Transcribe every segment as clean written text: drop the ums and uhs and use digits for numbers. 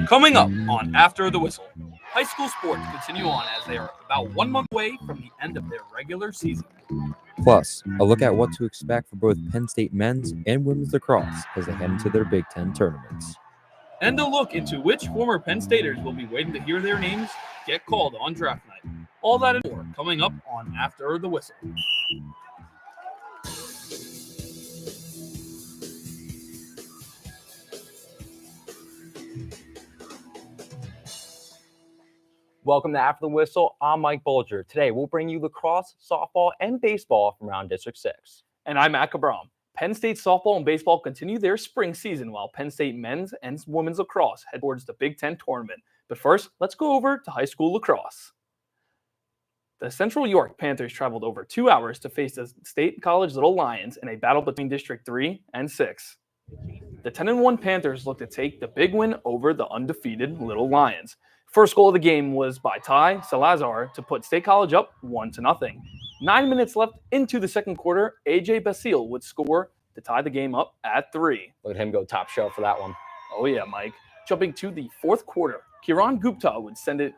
Coming up on After the Whistle, high school sports continue on as they are about 1 month away from the end of their regular season. Plus, a look at what to expect for both Penn State men's and women's lacrosse as they head into their Big Ten tournaments. And a look into which former Penn Staters will be waiting to hear their names get called on draft night. All that and more coming up on After the Whistle. Welcome to After the Whistle. I'm Mike Bulger. Today, we'll bring you lacrosse, softball, and baseball from around District 6. And I'm Matt Cabram. Penn State softball and baseball continue their spring season, while Penn State men's and women's lacrosse head towards the Big Ten tournament. But first, let's go over to high school lacrosse. The Central York Panthers traveled over 2 hours to face the State College Little Lions in a battle between District 3 and 6. The 10-1 Panthers looked to take the big win over the undefeated Little Lions. First goal of the game was by Ty Salazar to put State College up 1-0. 9 minutes left into the second quarter, AJ Basile would score to tie the game up at 3. Look at him go top shelf for that one. Oh yeah, Mike. Jumping to the fourth quarter, Kiran Gupta would send it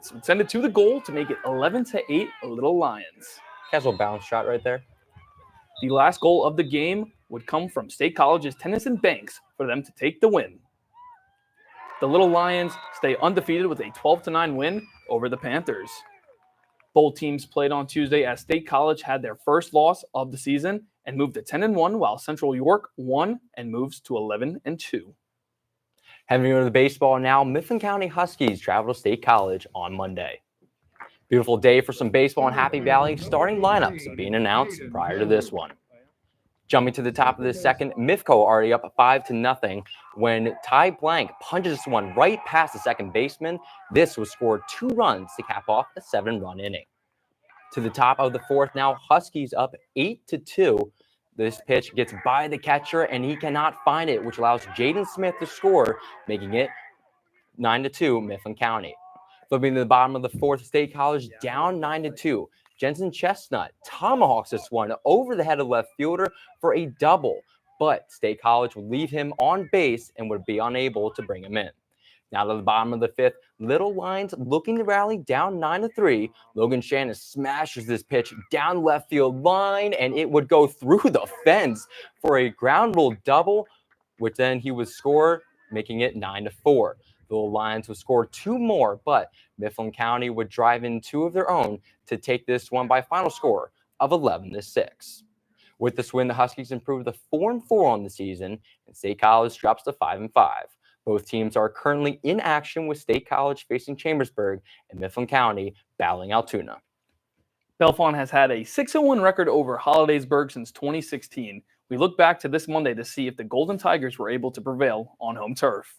to the goal to make it 11-8 Little Lions. Casual bounce shot right there. The last goal of the game would come from State College's Tennyson Banks for them to take the win. The Little Lions stay undefeated with a 12-9 win over the Panthers. Both teams played on Tuesday as State College had their first loss of the season and moved to 10-1, while Central York won and moves to 11-2. Heading over to the baseball now, Mifflin County Huskies travel to State College on Monday. Beautiful day for some baseball in Happy Valley. Starting lineups being announced prior to this one. Jumping to the top of the second, Mifco already up 5-0 when Ty Blank punches one right past the second baseman. This was scored 2 runs to cap off a 7-run inning. To the top of the fourth now, Huskies up 8-2. This pitch gets by the catcher and he cannot find it, which allows Jaden Smith to score, making it 9-2 Mifflin County. Flipping to the bottom of the fourth, State College down 9-2. Jensen Chestnut tomahawks this one over the head of left fielder for a double, but State College would leave him on base and would be unable to bring him in. Now to the bottom of the fifth, Little Lions looking to rally down 9-3. Logan Shannon smashes this pitch down left field line, and it would go through the fence for a ground rule double, which then he would score, making it 9-4. The Little Lions would score 2 more, but Mifflin County would drive in 2 of their own to take this one by a final score of 11-6. With this win, the Huskies improved to 4-4 on the season, and State College drops to 5-5. Both teams are currently in action, with State College facing Chambersburg and Mifflin County battling Altoona. Bellefonte has had a 6-1 record over Hollidaysburg since 2016. We look back to this Monday to see if the Golden Tigers were able to prevail on home turf.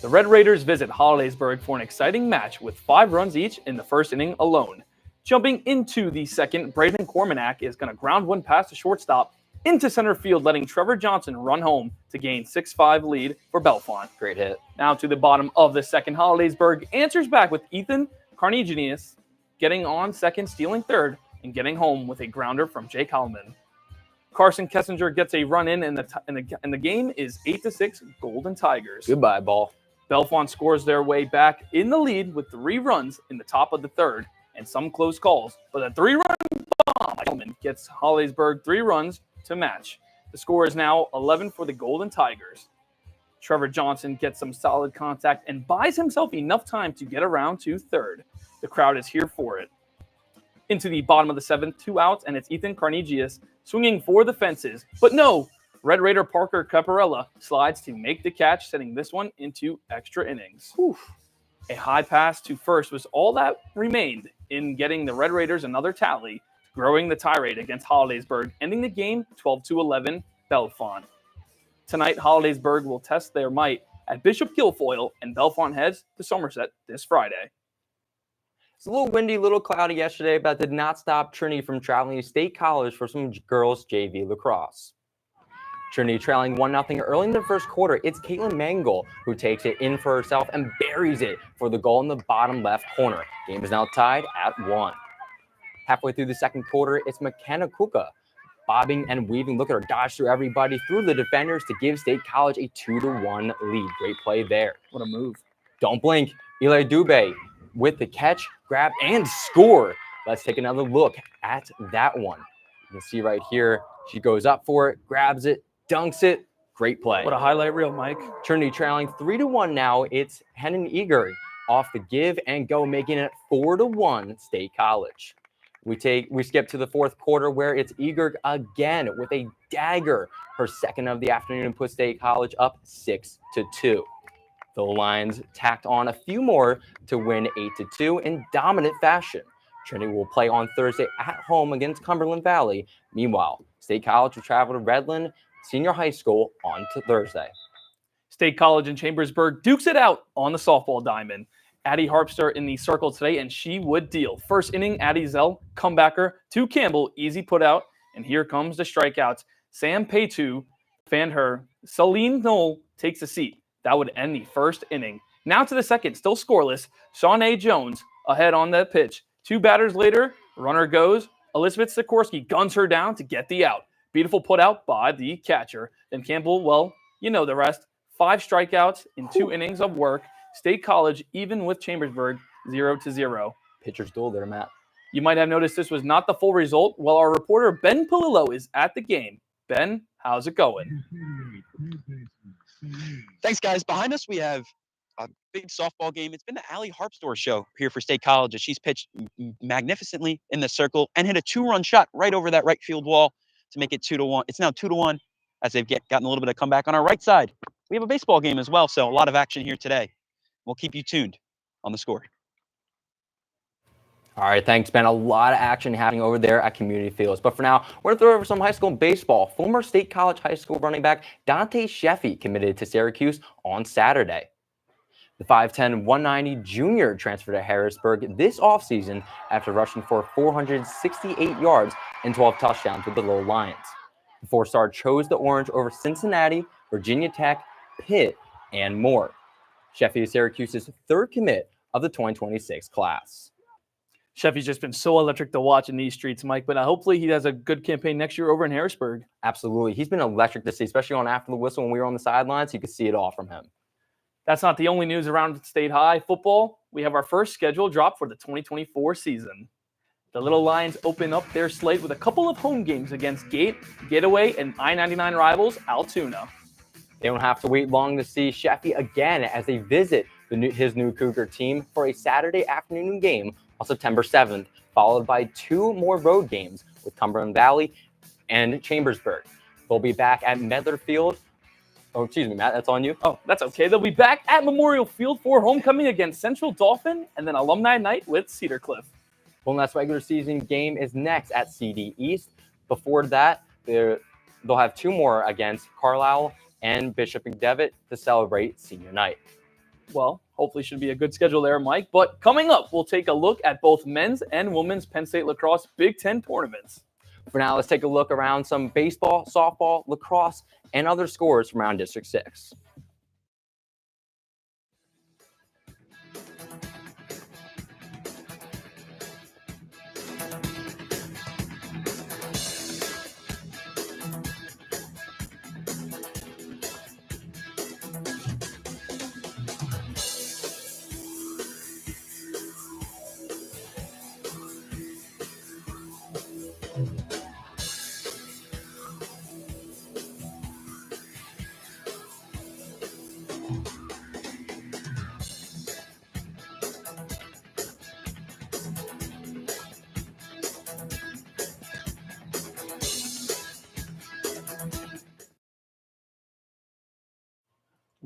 The Red Raiders visit Hollidaysburg for an exciting match with 5 runs each in the first inning alone. Jumping into the second, Braden Cormanac is going to ground one past the shortstop into center field, letting Trevor Johnson run home to gain 6-5 lead for Bellefonte. Great hit. Now to the bottom of the second, Hollidaysburg answers back with Ethan Carnegenius getting on second, stealing third, and getting home with a grounder from Jake Hallman. Carson Kessinger gets a run in, and the game is 8-6 Golden Tigers. Goodbye, ball. Bellefonte scores their way back in the lead with 3 runs in the top of the third and some close calls, but a 3-run bomb gets Hollidaysburg 3 runs to match. The score is now 11 for the Golden Tigers. Trevor Johnson gets some solid contact and buys himself enough time to get around to third. The crowd is here for it. Into the bottom of the seventh, 2 outs, and it's Ethan Carnegius swinging for the fences. But no, Red Raider Parker Caparella slides to make the catch, sending this one into extra innings. Whew. A high pass to first was all that remained in getting the Red Raiders another tally, growing the tie rate against Hollidaysburg, ending the game 12-11 Bellefonte. Tonight, Hollidaysburg will test their might at Bishop Guilfoyle, and Bellefonte heads to Somerset this Friday. It's a little windy, a little cloudy yesterday, but that did not stop Trinity from traveling to State College for some girls JV lacrosse. Trinity trailing 1-0 early in the first quarter. It's Caitlin Mangle who takes it in for herself and buries it for the goal in the bottom left corner. Game is now tied at 1. Halfway through the second quarter, it's McKenna Kuka bobbing and weaving. Look at her dodge through everybody, through the defenders to give State College a 2-1 lead. Great play there. What a move. Don't blink. Eli Dubé with the catch, grab, and score. Let's take another look at that one. You can see right here, she goes up for it, grabs it, dunks it. Great play. What a highlight reel, Mike. Trinity trailing 3-1 now. It's Hennon Eager off the give and go, making it 4-1 State College. We skip to the fourth quarter where it's Eager again with a dagger. Her second of the afternoon and put State College up 6-2. The Lions tacked on a few more to win 8-2 in dominant fashion. Trinity will play on Thursday at home against Cumberland Valley. Meanwhile, State College will travel to Redland Senior High School on to Thursday. State College in Chambersburg dukes it out on the softball diamond. Addie Harpster in the circle today, and she would deal. First inning, Addie Zell, comebacker to Campbell, easy put out, and here comes the strikeouts. Sam Paytu fanned her. Celine Knoll takes a seat. That would end the first inning. Now to the second, still scoreless. Shawnee Jones ahead on that pitch. 2 batters later, runner goes. Elizabeth Sikorsky guns her down to get the out. Beautiful put out by the catcher. Then Campbell, well, you know the rest. 5 strikeouts in 2 innings of work. State College, even with Chambersburg, 0-0. Pitcher's duel there, Matt. You might have noticed this was not the full result. Well, our reporter, Ben Polillo, is at the game. Ben, how's it going? Thanks, guys. Behind us, we have a big softball game. It's been the Allie Harpster show here for State College as she's pitched magnificently in the circle and hit a 2-run shot right over that right field wall to make it 2-1. It's now 2-1 as they've gotten a little bit of comeback on our right side. We have a baseball game as well, so a lot of action here today. We'll keep you tuned on the score. All right, thanks, Ben. A lot of action happening over there at Community Fields. But for now, we're going to throw over some high school baseball. Former State College High School running back Dante Sheffy committed to Syracuse on Saturday. The 5'10", 190 junior transferred to Harrisburg this offseason after rushing for 468 yards and 12 touchdowns with the Little Lions. The 4-star chose the Orange over Cincinnati, Virginia Tech, Pitt, and more. Sheffy is Syracuse's 3rd commit of the 2026 class. Sheffy's just been so electric to watch in these streets, Mike, but hopefully he has a good campaign next year over in Harrisburg. Absolutely. He's been electric to see, especially on After the Whistle when we were on the sidelines. You could see it all from him. That's not the only news around State High football. We have our first schedule drop for the 2024 season. The Little Lions open up their slate with a couple of home games against Gate, Getaway, and I-99 rivals Altoona. They don't have to wait long to see Sheffy again as they visit his new Cougar team for a Saturday afternoon game on September 7th, followed by 2 more road games with Cumberland Valley and Chambersburg. They'll be back at Medler Field. Oh, excuse me, Matt, that's on you. Oh, that's okay. They'll be back at Memorial Field for homecoming against Central Dauphin and then Alumni Night with Cedar Cliff. One last regular season game is next at CD East. Before that, they'll have 2 more against Carlisle and Bishop McDevitt to celebrate senior night. Well, hopefully should be a good schedule there, Mike. But coming up, we'll take a look at both men's and women's Penn State lacrosse Big Ten tournaments. For now, let's take a look around some baseball, softball, lacrosse, and other scores from around District 6.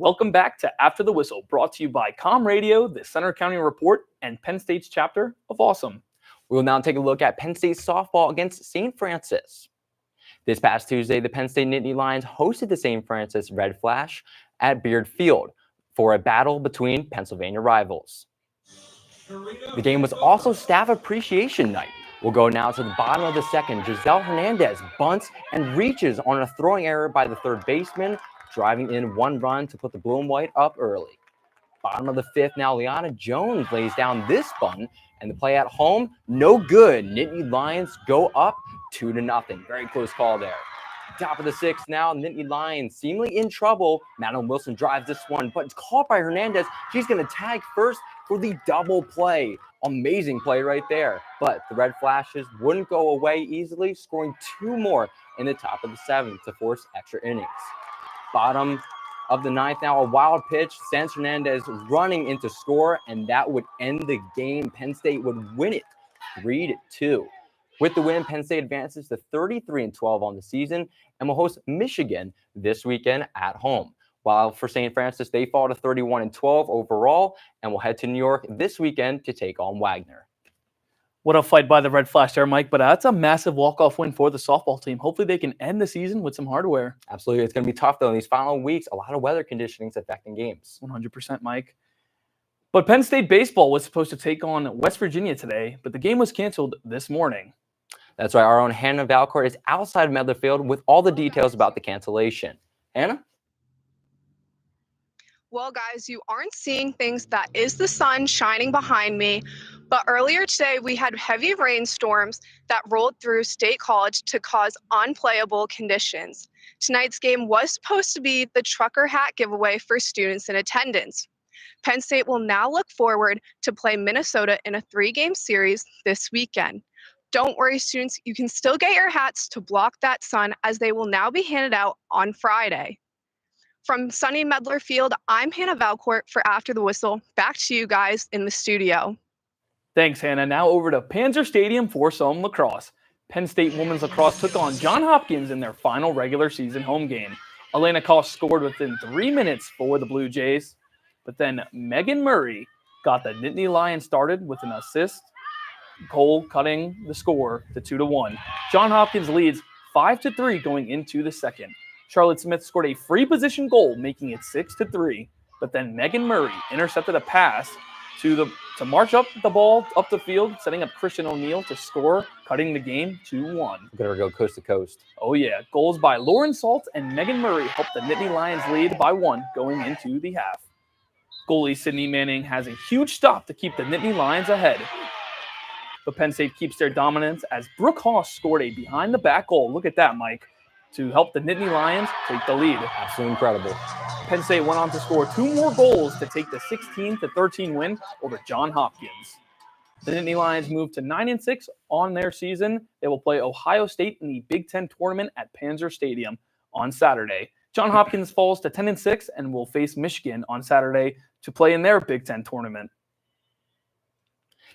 Welcome back to After the Whistle, brought to you by Com Radio, the Center County Report, and Penn State's chapter of Awesome. We will now take a look at Penn State softball against St. Francis. This past Tuesday, the Penn State Nittany Lions hosted the St. Francis Red Flash at Beard Field for a battle between Pennsylvania rivals. The game was also Staff Appreciation Night. We'll go now to the bottom of the second. Giselle Hernandez bunts and reaches on a throwing error by the third baseman, driving in 1 run to put the blue and white up early. Bottom of the 5th now, Liana Jones lays down this bunt, and the play at home, no good. Nittany Lions go up 2-0. Very close call there. Top of the 6th now, Nittany Lions seemingly in trouble. Madeline Wilson drives this one, but it's caught by Hernandez. She's going to tag first for the double play. Amazing play right there. But the red flashes wouldn't go away easily, scoring 2 more in the top of the 7th to force extra innings. Bottom of the 9th now, a wild pitch sends Hernandez running into score, and that would end the game. Penn State would win it 3-2. With the win, Penn State advances to 33-12 on the season and will host Michigan this weekend at home. While for St. Francis, they fall to 31-12 overall and will head to New York this weekend to take on Wagner. What a fight by the Red Flash there, Mike. But that's a massive walk-off win for the softball team. Hopefully they can end the season with some hardware. Absolutely. It's going to be tough, though, in these final weeks. A lot of weather conditionings affecting games. 100%, Mike. But Penn State baseball was supposed to take on West Virginia today, but the game was canceled this morning. That's right. Our own Hannah Valcourt is outside Medler Field with all the details about the cancellation. Hannah? Well, guys, you aren't seeing things. That is the sun shining behind me. But earlier today, we had heavy rainstorms that rolled through State College to cause unplayable conditions. Tonight's game was supposed to be the trucker hat giveaway for students in attendance. Penn State will now look forward to play Minnesota in a 3-game series this weekend. Don't worry, students, you can still get your hats to block that sun, as they will now be handed out on Friday. From sunny Medler Field, I'm Hannah Valcourt for After the Whistle. Back to you guys in the studio. Thanks, Hannah. Now over to Panzer Stadium for some lacrosse. Penn State women's lacrosse took on Johns Hopkins in their final regular season home game. Elena Koss scored within 3 minutes for the Blue Jays, but then Megan Murray got the Nittany Lions started with an assist, goal cutting the score to 2-1. Johns Hopkins leads 5-3 going into the second. Charlotte Smith scored a free position goal, making it 6-3. But then Megan Murray intercepted a pass to march up the ball up the field, setting up Christian O'Neill to score, cutting the game 2-1. Better go coast to coast. Oh yeah, goals by Lauren Salt and Megan Murray helped the Nittany Lions lead by 1 going into the half. Goalie Sydney Manning has a huge stop to keep the Nittany Lions ahead. But Penn State keeps their dominance as Brooke Haas scored a behind-the-back goal. Look at that, Mike, to help the Nittany Lions take the lead. Absolutely incredible. Penn State went on to score 2 more goals to take the 16-13 win over Johns Hopkins. The Nittany Lions moved to 9-6 on their season. They will play Ohio State in the Big Ten tournament at Panzer Stadium on Saturday. Johns Hopkins falls to 10-6 and will face Michigan on Saturday to play in their Big Ten tournament.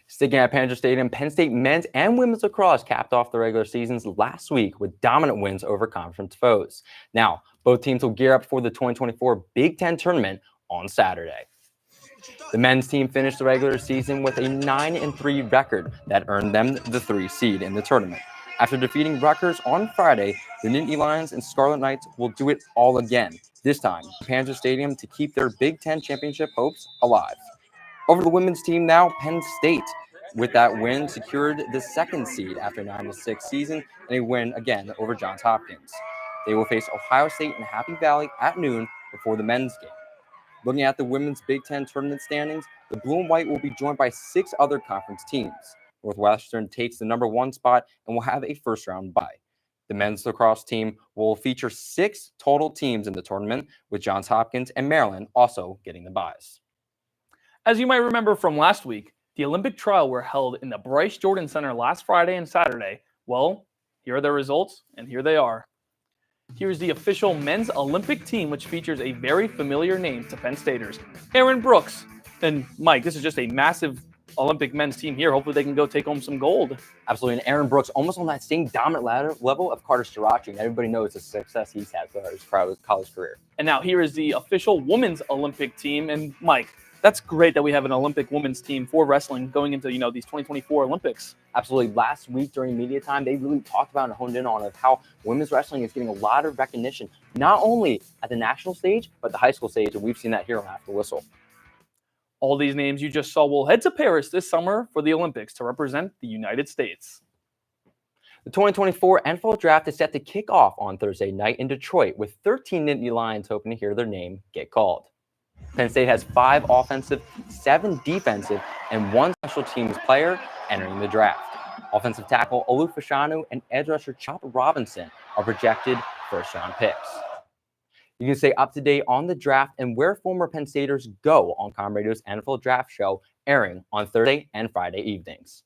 Sticking at Panzer Stadium, Penn State men's and women's lacrosse capped off the regular seasons last week with dominant wins over conference foes. Now, both teams will gear up for the 2024 Big Ten tournament on Saturday. The men's team finished the regular season with a 9-3 record that earned them the 3 seed in the tournament. After defeating Rutgers on Friday, the Nittany Lions and Scarlet Knights will do it all again, this time at Panzer Stadium, to keep their Big Ten championship hopes alive. Over the women's team now, Penn State, with that win, secured the 2nd seed after a 9-6 season and a win again over Johns Hopkins. They will face Ohio State and Happy Valley at noon before the men's game. Looking at the women's Big Ten tournament standings, the Blue and White will be joined by 6 other conference teams. Northwestern takes the number 1 spot and will have a first-round bye. The men's lacrosse team will feature 6 total teams in the tournament, with Johns Hopkins and Maryland also getting the byes. As you might remember from last week, the Olympic trial were held in the Bryce Jordan Center last Friday and Saturday. Well, here are the results, and here they are. Here's the official men's Olympic team, which features a very familiar name to Penn Staters, Aaron Brooks. And Mike, this is just a massive Olympic men's team here. Hopefully they can go take home some gold. Absolutely. And Aaron Brooks almost on that same dominant level of Carter Starachi. And everybody knows the success he's had throughout his college career. And now here is the official women's Olympic team. And Mike, that's great that we have an Olympic women's team for wrestling going into, these 2024 Olympics. Absolutely. Last week during media time, they really talked about and honed in on how women's wrestling is getting a lot of recognition, not only at the national stage, but the high school stage. And we've seen that here on After the Whistle. All these names you just saw will head to Paris this summer for the Olympics to represent the United States. The 2024 NFL Draft is set to kick off on Thursday night in Detroit, with 13 Nittany Lions hoping to hear their name get called. Penn State has 5 offensive, 7 defensive, and 1 special teams player entering the draft. Offensive tackle Olu Fashanu and edge rusher Chopper Robinson are projected first-round picks. You can stay up to date on the draft and where former Penn Staters go on Com Radio's NFL Draft Show, airing on Thursday and Friday evenings.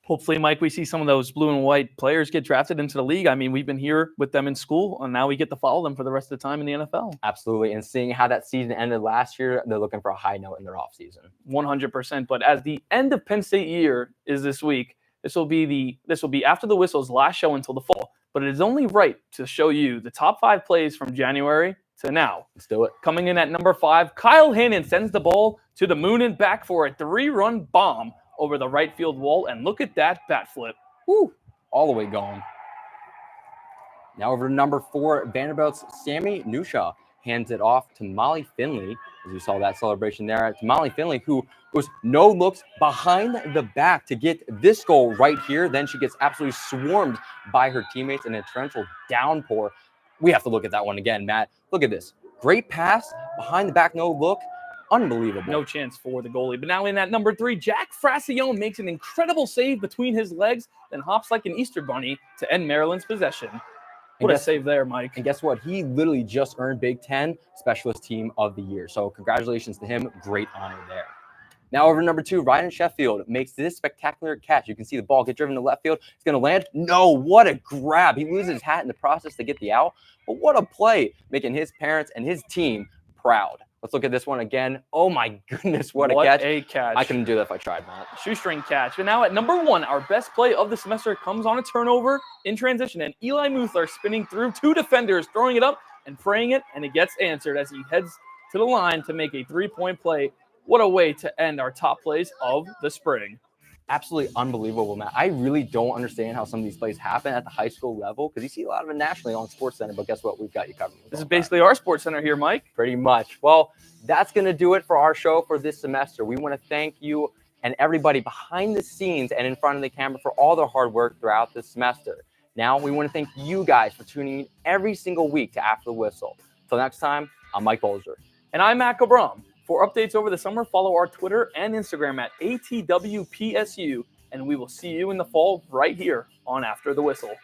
Hopefully, Mike, we see some of those blue and white players get drafted into the league. I mean, we've been here with them in school, and now we get to follow them for the rest of the time in the NFL. Absolutely. And seeing how that season ended last year, they're looking for a high note in their offseason. 100%. But as the end of Penn State year is this week, this will be after the Whistle's last show until the fall. But it is only right to show you the top 5 plays from January to now. Let's do it. Coming in at number 5, Kyle Hannon sends the ball to the moon and back for a 3-run bomb over the right field wall, and look at that bat flip. Woo! All the way gone. Now over to number 4, Vanderbilt's Sammy Nusha hands it off to Molly Finley, as you saw that celebration there. To Molly Finley, who was no looks behind the back to get this goal right here. Then she gets absolutely swarmed by her teammates in a torrential downpour. We have to look at that one again, Matt. Look at this. Great pass, behind the back, no look. Unbelievable. No chance for the goalie. But now in at number 3, Jack Frassione makes an incredible save between his legs, then hops like an Easter bunny to end Maryland's possession. What a save there, Mike. And guess what? He literally just earned Big Ten Specialist Team of the Year. So congratulations to him. Great honor there. Now over to number 2, Ryan Sheffield makes this spectacular catch. You can see the ball get driven to left field. It's going to land. No, what a grab. He loses his hat in the process to get the out. But what a play, making his parents and his team proud. Let's look at this one again. Oh my goodness, what a catch. What a catch. I couldn't do that if I tried, Matt. Shoestring catch. And now at number 1, our best play of the semester comes on a turnover in transition. And Eli Muthler spinning through 2 defenders, throwing it up and praying it, and it gets answered as he heads to the line to make a 3-point play. What a way to end our top plays of the spring. Absolutely unbelievable, Matt. I really don't understand how some of these plays happen at the high school level, because you see a lot of it nationally on SportsCenter, but guess what? We've got you covered. This is basically our SportsCenter here, Mike. Pretty much. Well, that's going to do it for our show for this semester. We want to thank you and everybody behind the scenes and in front of the camera for all their hard work throughout this semester. Now, we want to thank you guys for tuning in every single week to After the Whistle. Till next time, I'm Mike Bolger. And I'm Matt Cabram. For updates over the summer, follow our Twitter and Instagram at ATWPSU, and we will see you in the fall right here on After the Whistle.